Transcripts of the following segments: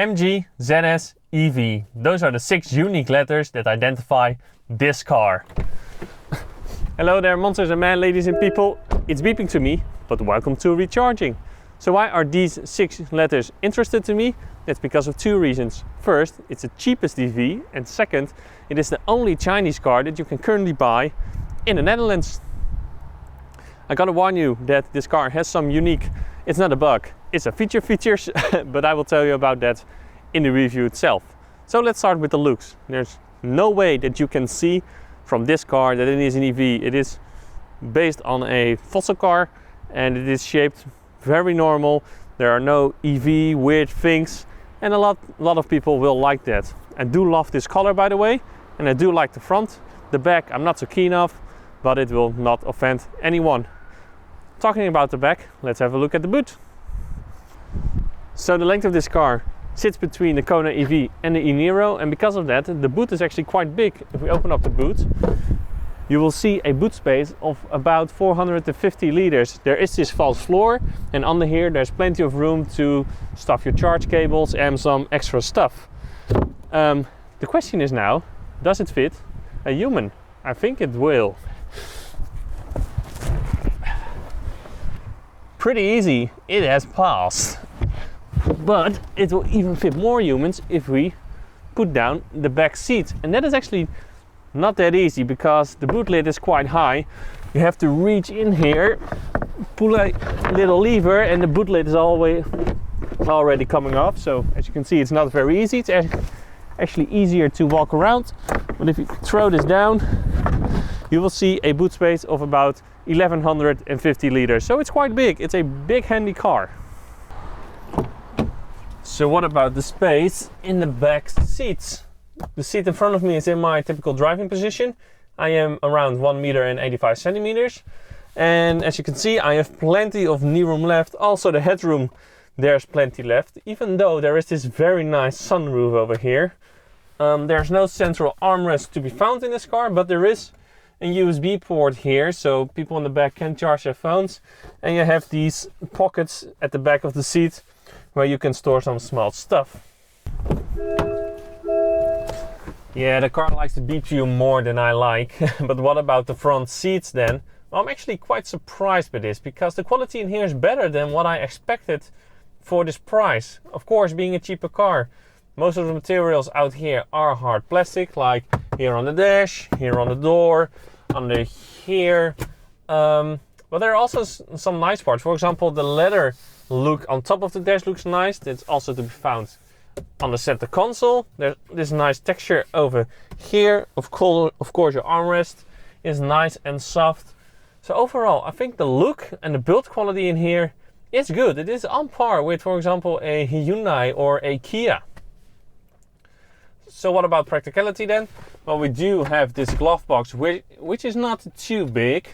MG, ZS, EV. Those are the 6 unique letters that identify this car. Hello there, monsters and men, ladies and people. It's beeping to me, but welcome to Recharging. So why are these 6 letters interested to me? That's because of 2 reasons. First, it's the cheapest EV, and second, it is the only Chinese car that you can currently buy in the Netherlands. I gotta warn you that this car has some unique, it's not a bug, it's a features, but I will tell you about that in the review itself. So let's start with the looks. There's no way that you can see from this car that it is an EV. It is based on a fossil car and it is shaped very normal. There are no EV weird things, and a lot of people will like that. I do love this color, by the way, and I do like the front. The back I'm not so keen of, but it will not offend anyone. Talking about the back, let's have a look at the boot. So the length of this car sits between the Kona EV and the e-Niro, and because of that the boot is actually quite big. If we open up the boot, you will see a boot space of about 450 liters. There is this false floor, and under here there's plenty of room to stuff your charge cables and some extra stuff. The question is now, does it fit a human? I think it will. Pretty easy, it has passed. But it will even fit more humans if we put down the back seat. And that is actually not that easy because the boot lid is quite high. You have to reach in here, pull a little lever, and the boot lid is already coming off. So as you can see, it's not very easy. It's actually easier to walk around. But if you throw this down, you will see a boot space of about 1150 liters. So it's quite big. It's a big handy car. So what about the space in the back seats? The seat in front of me is in my typical driving position. I am around 1 meter and 85 centimeters. And as you can see, I have plenty of knee room left. Also the headroom, there's plenty left. Even though there is this very nice sunroof over here. There's no central armrest to be found in this car, but there is a USB port here. So people in the back can charge their phones. And you have these pockets at the back of the seat where you can store some small stuff. Yeah, the car likes to beep you more than I like. But what about the front seats then? Well, I'm actually quite surprised by this because the quality in here is better than what I expected for this price. Of course, being a cheaper car, most of the materials out here are hard plastic, like here on the dash, here on the door, under here. But there are also some nice parts. For example, the leather look on top of the dash looks nice. That's also to be found on the center console. There's this nice texture over here. Of course, your armrest is nice and soft. So overall, I think the look and the build quality in here is good. It is on par with, for example, a Hyundai or a Kia. So what about practicality then? Well, we do have this glove box, which is not too big.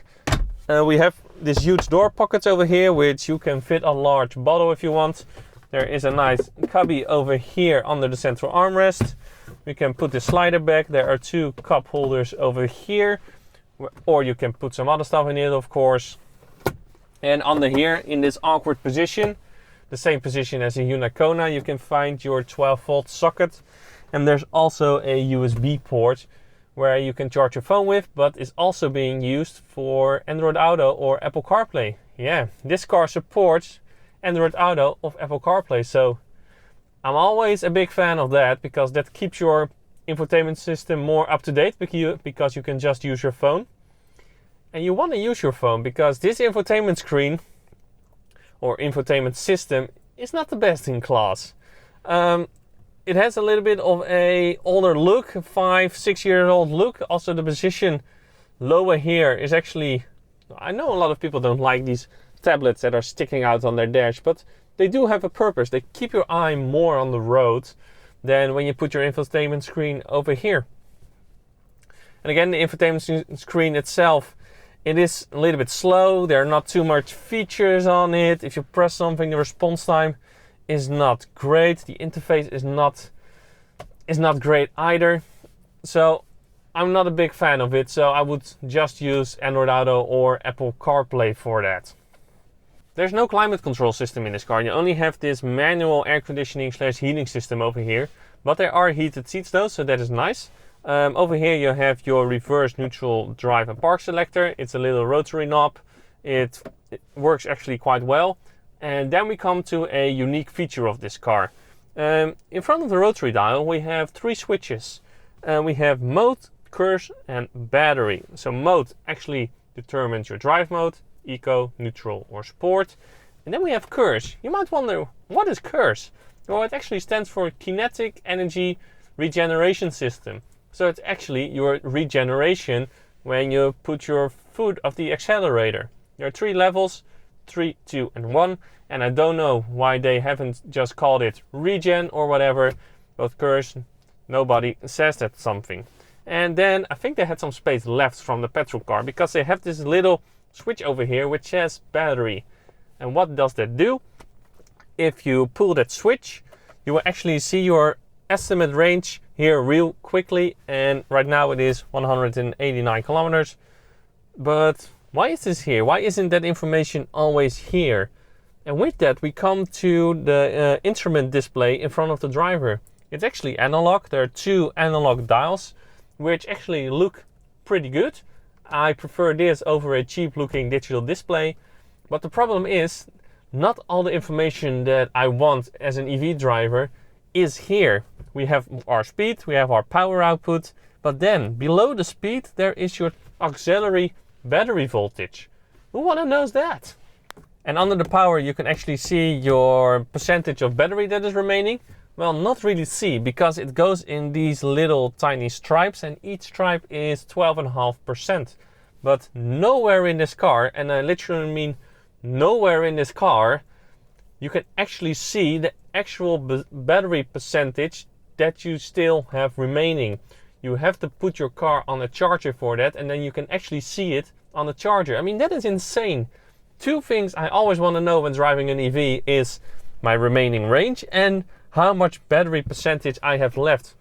We have these huge door pockets over here, which you can fit a large bottle if you want. There is a nice cubby over here under the central armrest. We can put the slider back. There are 2 cup holders over here, or you can put some other stuff in it, of course. And under here, in this awkward position, the same position as a Hyundai Kona, you can find your 12-volt socket. And there's also a USB port where you can charge your phone with, but is also being used for Android Auto or Apple CarPlay. Yeah, this car supports Android Auto of Apple CarPlay, so I'm always a big fan of that because that keeps your infotainment system more up to date because you can just use your phone. And you want to use your phone because this infotainment screen or infotainment system is not the best in class. It has a little bit of a older look, 5-6 years old look. Also the position lower here is actually, I know a lot of people don't like these tablets that are sticking out on their dash, but they do have a purpose. They keep your eye more on the road than when you put your infotainment screen over here. And again, the infotainment screen itself, it is a little bit slow. There are not too much features on it. If you press something, the response time is not great. The interface is not great either. So I'm not a big fan of it. So I would just use Android Auto or Apple CarPlay for that. There's no climate control system in this car. You only have this manual air conditioning / heating system over here. But there are heated seats though, so that is nice. Over here you have your reverse, neutral, drive and park selector. It's a little rotary knob. It works actually quite well. And then we come to a unique feature of this car. In front of the rotary dial we have 3 switches. We have mode, curse and battery. So mode actually determines your drive mode, eco, neutral or sport. And then we have curse. You might wonder, what is curse? Well, it actually stands for kinetic energy regeneration system. So it's actually your regeneration when you put your foot off the accelerator. There are 3 levels, 3, 2 and 1. And I don't know why they haven't just called it regen or whatever. But curse, nobody says that something. And then I think they had some space left from the petrol car because they have this little switch over here which says battery. And what does that do? If you pull that switch, you will actually see your estimate range here real quickly, and right now it is 189 kilometers. But why is this here? Why isn't that information always here? And with that we come to the instrument display in front of the driver. It's actually analog. There are 2 analog dials which actually look pretty good. I prefer this over a cheap looking digital display. But the problem is, not all the information that I want as an EV driver is here. We have our speed, we have our power output, but then below the speed there is your auxiliary battery voltage. Who wanna knows that? And under the power you can actually see your percentage of battery that is remaining. Well, not really see, because it goes in these little tiny stripes and each stripe is 12.5%. But nowhere in this car, and I literally mean nowhere in this car, you can actually see the actual battery percentage that you still have remaining. You have to put your car on a charger for that, and then you can actually see it on the charger. I mean, that is insane. 2 things I always want to know when driving an EV is my remaining range and how much battery percentage I have left.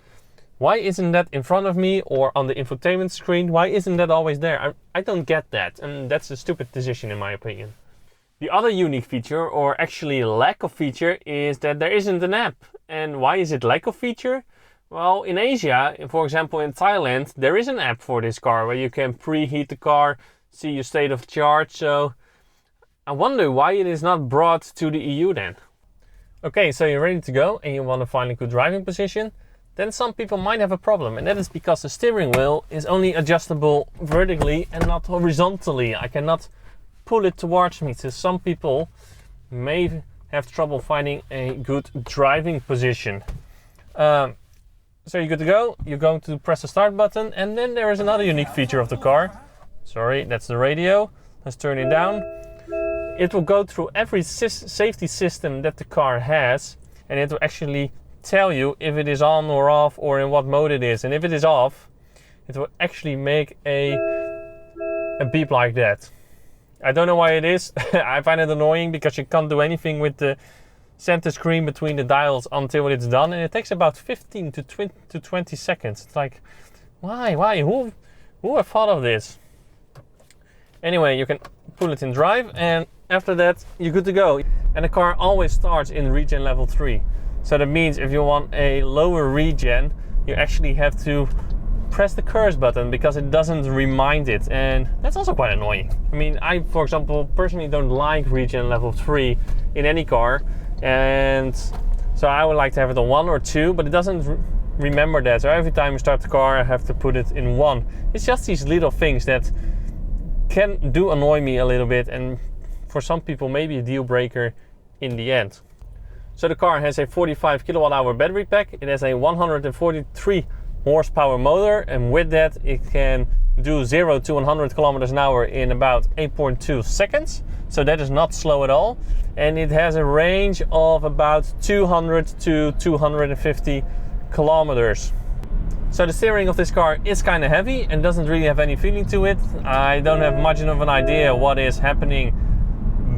Why isn't that in front of me or on the infotainment screen? Why isn't that always there? I don't get that, and that's a stupid decision in my opinion. The other unique feature, or actually lack of feature, is that there isn't an app. And why is it lack of feature? Well, in Asia, for example in Thailand, there is an app for this car where you can preheat the car, see your state of charge. So I wonder why it is not brought to the EU then. Okay, so you're ready to go and you want to find a good driving position. Then some people might have a problem, and that is because the steering wheel is only adjustable vertically and not horizontally. I cannot pull it towards me, so some people may have trouble finding a good driving position. So you're good to go. You're going to press the start button, and then there is another unique feature of the car. Sorry, that's the radio. Let's turn it down. It will go through every safety system that the car has, and it will actually tell you if it is on or off or in what mode it is. And if it is off, it will actually make a beep like that. I don't know why it is. I find it annoying because you can't do anything with the center screen between the dials until it's done, and it takes about 15 to 20 seconds. It's like, why? Who have thought of this? Anyway, you can pull it in drive, and after that you're good to go. And the car always starts in regen level 3. So that means if you want a lower regen, you actually have to press the curse button because it doesn't remind it, and that's also quite annoying. I mean, I, for example, personally don't like regen level 3 in any car, and so I would like to have it on 1 or 2, but it doesn't remember that. So every time you start the car, I have to put it in 1. It's just these little things that can annoy me a little bit, and for some people maybe a deal breaker in the end. So the car has a 45 kilowatt hour battery pack. It has a 143 horsepower motor, and with that it can do 0 to 100 kilometers an hour in about 8.2 seconds. So that is not slow at all. And it has a range of about 200 to 250 kilometers. So the steering of this car is kind of heavy and doesn't really have any feeling to it. I don't have much of an idea what is happening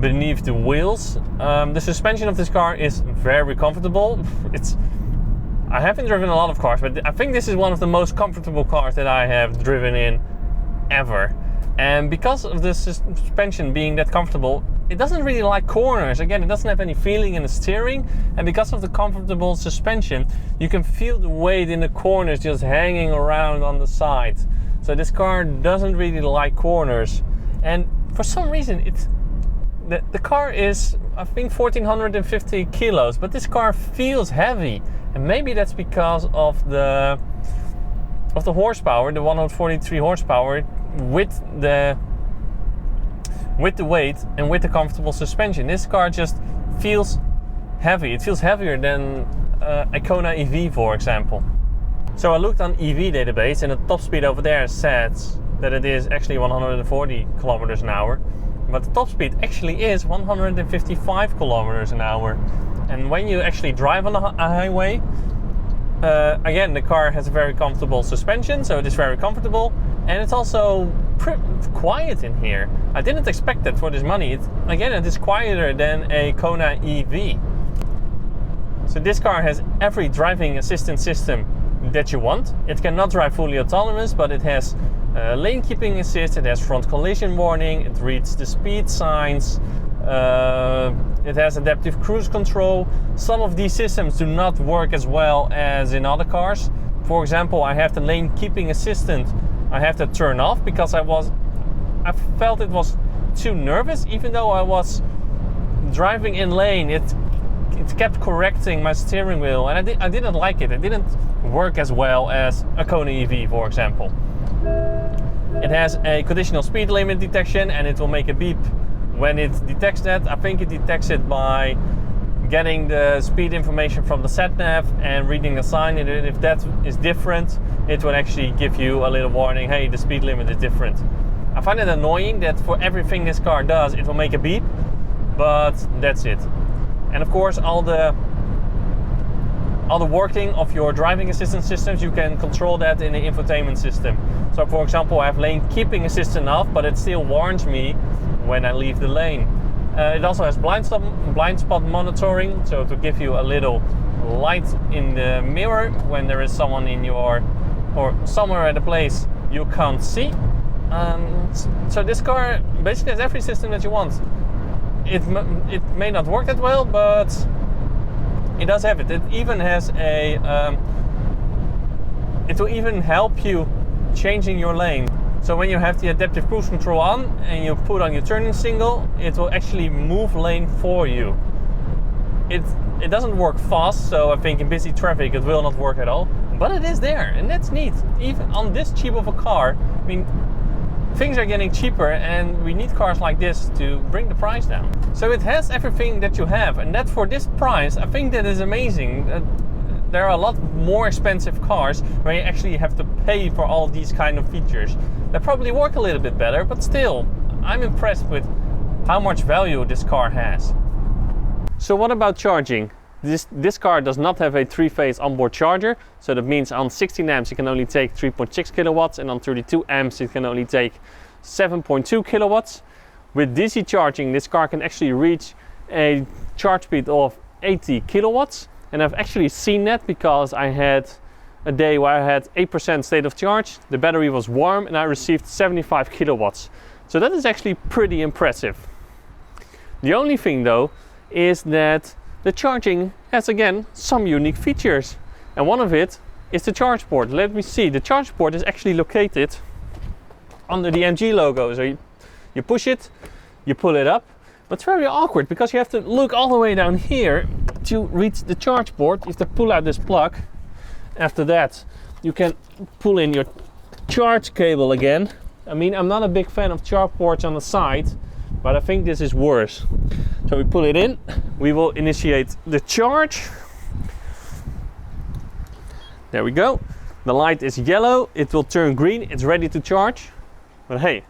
beneath the wheels. The suspension of this car is very comfortable. I haven't driven a lot of cars, but I think this is one of the most comfortable cars that I have driven in ever. And because of the suspension being that comfortable, it doesn't really like corners. Again, it doesn't have any feeling in the steering, and because of the comfortable suspension, you can feel the weight in the corners just hanging around on the side. So this car doesn't really like corners, and for some reason the car is, I think, 1450 kilos, but this car feels heavy, and maybe that's because of the horsepower, the 143 horsepower, with the weight and with the comfortable suspension. This car just feels heavy. It feels heavier than a Kona EV, for example. So I looked on EV database, and the top speed over there says that it is actually 140 kilometers an hour, but the top speed actually is 155 kilometers an hour. And when you actually drive on a highway, again, the car has a very comfortable suspension, so it is very comfortable, and it's also quiet in here. I didn't expect that for this money. It is quieter than a Kona EV. So this car has every driving assistance system that you want. It cannot drive fully autonomous, but it has lane keeping assist, it has front collision warning, it reads the speed signs, it has adaptive cruise control. Some of these systems do not work as well as in other cars. For example, I have the lane keeping assistant. I have to turn off because I felt it was too nervous. Even though I was driving in lane, it kept correcting my steering wheel, and I didn't like it. It didn't work as well as a Kona EV, for example. It has a conditional speed limit detection, and it will make a beep when it detects that. I think it detects it by getting the speed information from the sat-nav and reading the sign, and if that is different, it will actually give you a little warning, hey, the speed limit is different. I find it annoying that for everything this car does, it will make a beep, but that's it. And of course, all the working of your driving assistance systems, you can control that in the infotainment system. So for example, I have lane keeping assistant off, but it still warns me when I leave the lane. It also has blind spot monitoring, so to give you a little light in the mirror when there is someone in your, or somewhere at a place you can't see. So this car basically has every system that you want. It may not work that well, but it does have it. It even has it will even help you changing your lane. So when you have the adaptive cruise control on and you put on your turning signal, it will actually move lane for you. It doesn't work fast, so I think in busy traffic it will not work at all. But it is there, and that's neat. Even on this cheap of a car, I mean, things are getting cheaper, and we need cars like this to bring the price down. So it has everything that you have, and that for this price, I think that is amazing. There are a lot more expensive cars where you actually have to pay for all these kind of features. They probably work a little bit better, but still, I'm impressed with how much value this car has. So what about charging? This car does not have a 3-phase onboard charger, so that means on 16 amps it can only take 3.6 kilowatts, and on 32 amps it can only take 7.2 kilowatts. With DC charging, this car can actually reach a charge speed of 80 kilowatts. And I've actually seen that because I had a day where I had 8% state of charge, the battery was warm, and I received 75 kilowatts. So that is actually pretty impressive. The only thing though is that the charging has again some unique features. And one of it is the charge port. Let me see, the charge port is actually located under the MG logo. So you push it, you pull it up, but it's very awkward because you have to look all the way down here to reach the charge port. You have to pull out this plug. After that, you can pull in your charge cable again. I mean, I'm not a big fan of charge ports on the side, but I think this is worse. So we pull it in, we will initiate the charge. There we go. The light is yellow, it will turn green, it's ready to charge. But hey,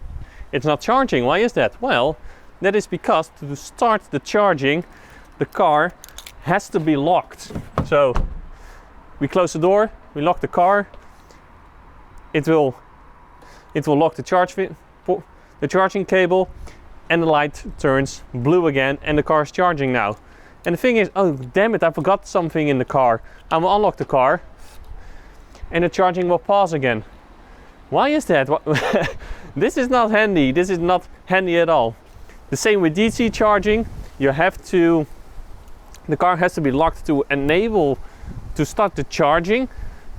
it's not charging. Why is that? Well, that is because to start the charging, the car has to be locked. So we close the door, we lock the car, it will lock the charging cable, and the light turns blue again, and the car is charging now. And the thing is, oh damn it, I forgot something in the car. I will unlock the car and the charging will pause again. Why is that? This is not handy. This is not handy at all. The same with DC charging. The car has to be locked to enable to start the charging,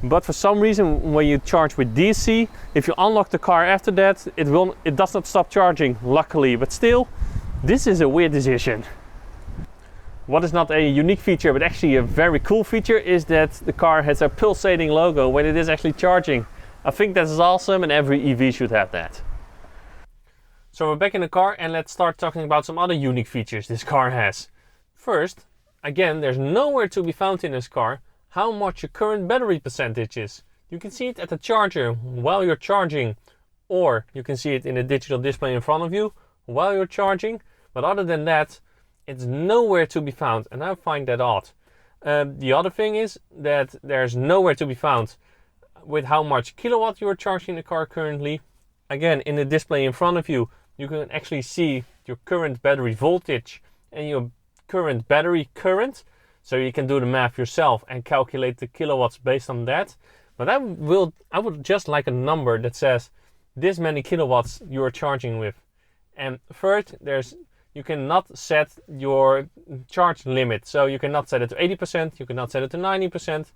but for some reason when you charge with DC, if you unlock the car after that, it does not stop charging, luckily, but still, this is a weird decision. What is not a unique feature but actually a very cool feature is that the car has a pulsating logo when it is actually charging. I think that is awesome and every EV should have that. So we're back in the car and let's start talking about some other unique features this car has. First, again, there's nowhere to be found in this car how much your current battery percentage is. You can see it at the charger while you're charging, or you can see it in the digital display in front of you while you're charging, but other than that, it's nowhere to be found, and I find that odd. The other thing is that there's nowhere to be found with how much kilowatt you're charging the car currently. Again, in the display in front of you, you can actually see your current battery voltage and your current battery current. So you can do the math yourself and calculate the kilowatts based on that. But I would just like a number that says this many kilowatts you are charging with. And third, you cannot set your charge limit. So you cannot set it to 80%, you cannot set it to 90%.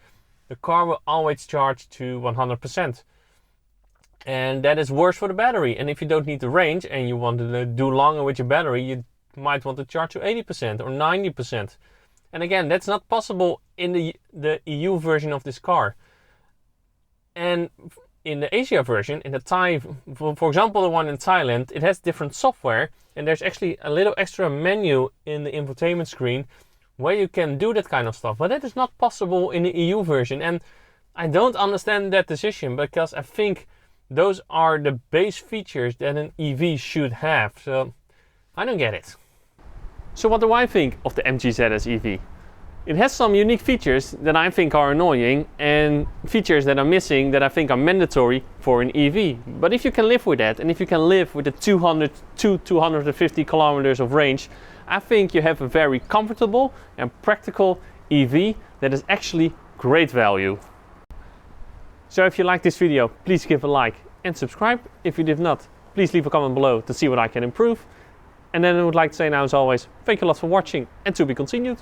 The car will always charge to 100%. And that is worse for the battery. And if you don't need the range and you want to do longer with your battery, you might want to charge to 80% or 90%. And again, that's not possible in the EU version of this car. And in the Asia version, in the Thai, for example, the one in Thailand, it has different software. And there's actually a little extra menu in the infotainment screen where you can do that kind of stuff. But that is not possible in the EU version. And I don't understand that decision because I think those are the base features that an EV should have. So I don't get it. So what do I think of the MG ZS EV? It has some unique features that I think are annoying and features that are missing that I think are mandatory for an EV. But if you can live with that and if you can live with the 250 kilometers of range, I think you have a very comfortable and practical EV that is actually great value. So if you like this video, please give a like and subscribe. If you did not, please leave a comment below to see what I can improve. And then I would like to say now as always, thank you a lot for watching and to be continued.